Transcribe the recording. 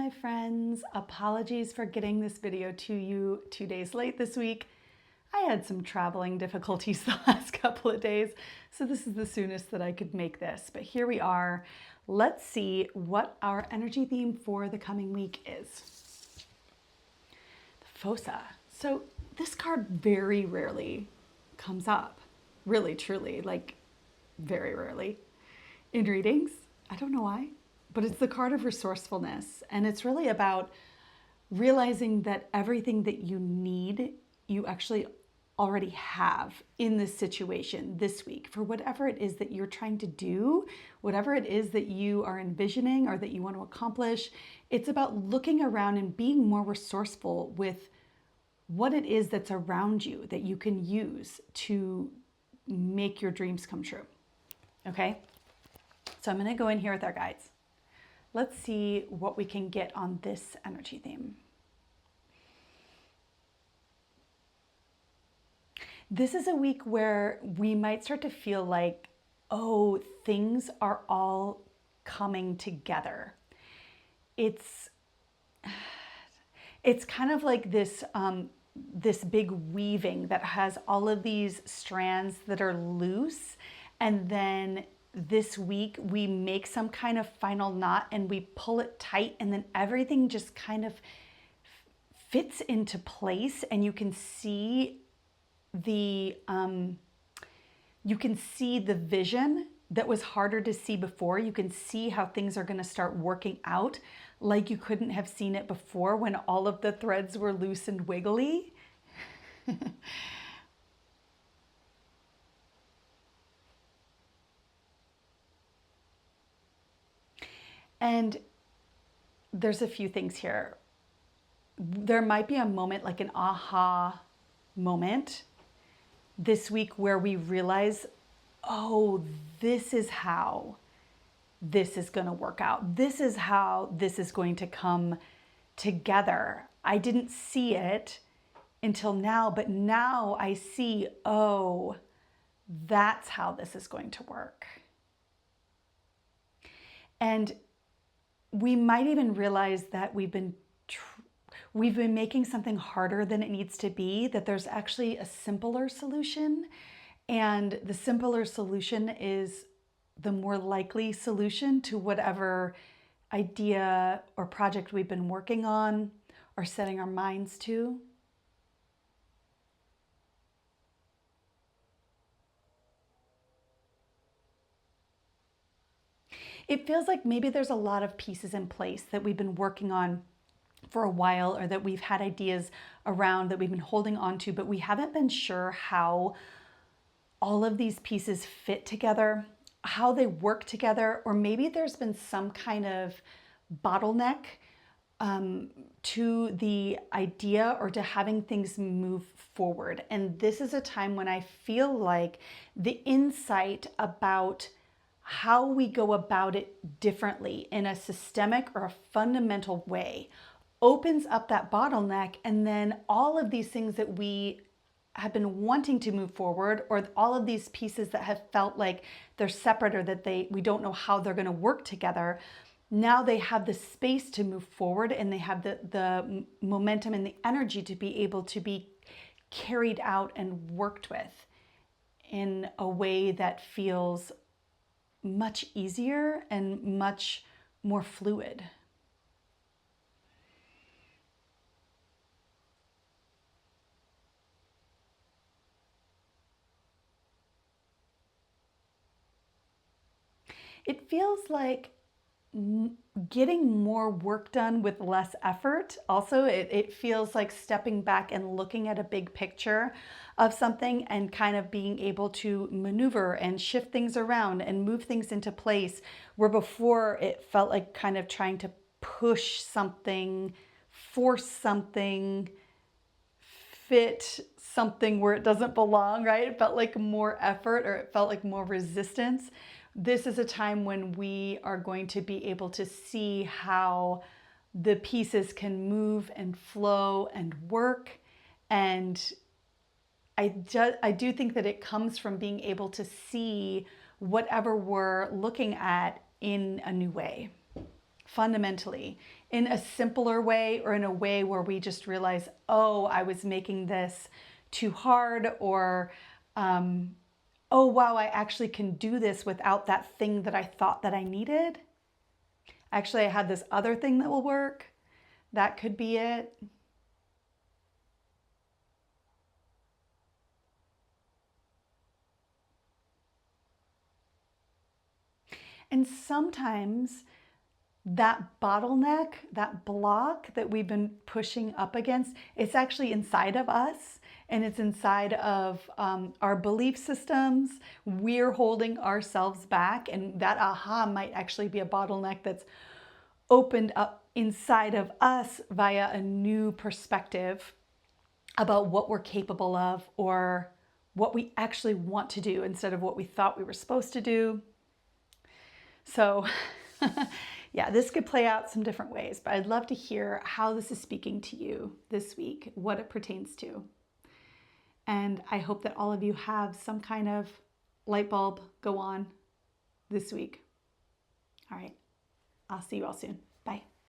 my friends. Apologies for getting this video to you 2 days late this week. I had some traveling difficulties the last couple of days, so this is the soonest that I could make this. But here we are. Let's see what our energy theme for the coming week is. The Fossa. So this card very rarely comes up. Really, truly, like very rarely in readings. I don't know why, but it's the card of resourcefulness. And it's really about realizing that everything that you need, you actually already have in this situation this week for whatever it is that you're trying to do, whatever it is that you are envisioning or that you want to accomplish. It's about looking around and being more resourceful with what it is that's around you that you can use to make your dreams come true. Okay? So I'm going to go in here with our guides. Let's see what we can get on this energy theme. This is a week where we might start to feel like, oh, things are all coming together. It's kind of like this, this big weaving that has all of these strands that are loose, and then this week we make some kind of final knot and we pull it tight, and then everything just kind of fits into place, and you can see the vision that was harder to see before. You can see how things are going to start working out like you couldn't have seen it before when all of the threads were loose and wiggly. And there's a few things here. There might be a moment, like an aha moment this week, where we realize, oh, this is how this is going to work out. This is how this is going to come together. I didn't see it until now, but now I see, oh, that's how this is going to work. And we might even realize that we've been making something harder than it needs to be, that there's actually a simpler solution. And the simpler solution is the more likely solution to whatever idea or project we've been working on or setting our minds to. It feels like maybe there's a lot of pieces in place that we've been working on for a while, or that we've had ideas around that we've been holding on to, but we haven't been sure how all of these pieces fit together, how they work together, or maybe there's been some kind of bottleneck to the idea or to having things move forward. And this is a time when I feel like the insight about how we go about it differently in a systemic or a fundamental way opens up that bottleneck, and then all of these things that we have been wanting to move forward, or all of these pieces that have felt like they're separate or that we don't know how they're going to work together, now they have the space to move forward, and they have the momentum and the energy to be able to be carried out and worked with in a way that feels much easier and much more fluid. It feels like getting more work done with less effort. Also, it feels like stepping back and looking at a big picture of something and kind of being able to maneuver and shift things around and move things into place, where before it felt like kind of trying to push something, force something, fit something where it doesn't belong, right? It felt like more effort, or it felt like more resistance. This is a time when we are going to be able to see how the pieces can move and flow and work. And I do think that it comes from being able to see whatever we're looking at in a new way. fundamentally, in a simpler way, or in a way where we just realize, oh, I was making this too hard, or oh, wow, I actually can do this without that thing that I thought that I needed. Actually, I had this other thing that will work. That could be it. And sometimes that bottleneck, that block that we've been pushing up against, it's actually inside of us, and it's inside of our belief systems. We're holding ourselves back, and that aha might actually be a bottleneck that's opened up inside of us via a new perspective about what we're capable of, or what we actually want to do instead of what we thought we were supposed to do. So yeah, this could play out some different ways, but I'd love to hear how this is speaking to you this week, what it pertains to. And I hope that all of you have some kind of light bulb go on this week. All right, I'll see you all soon. Bye.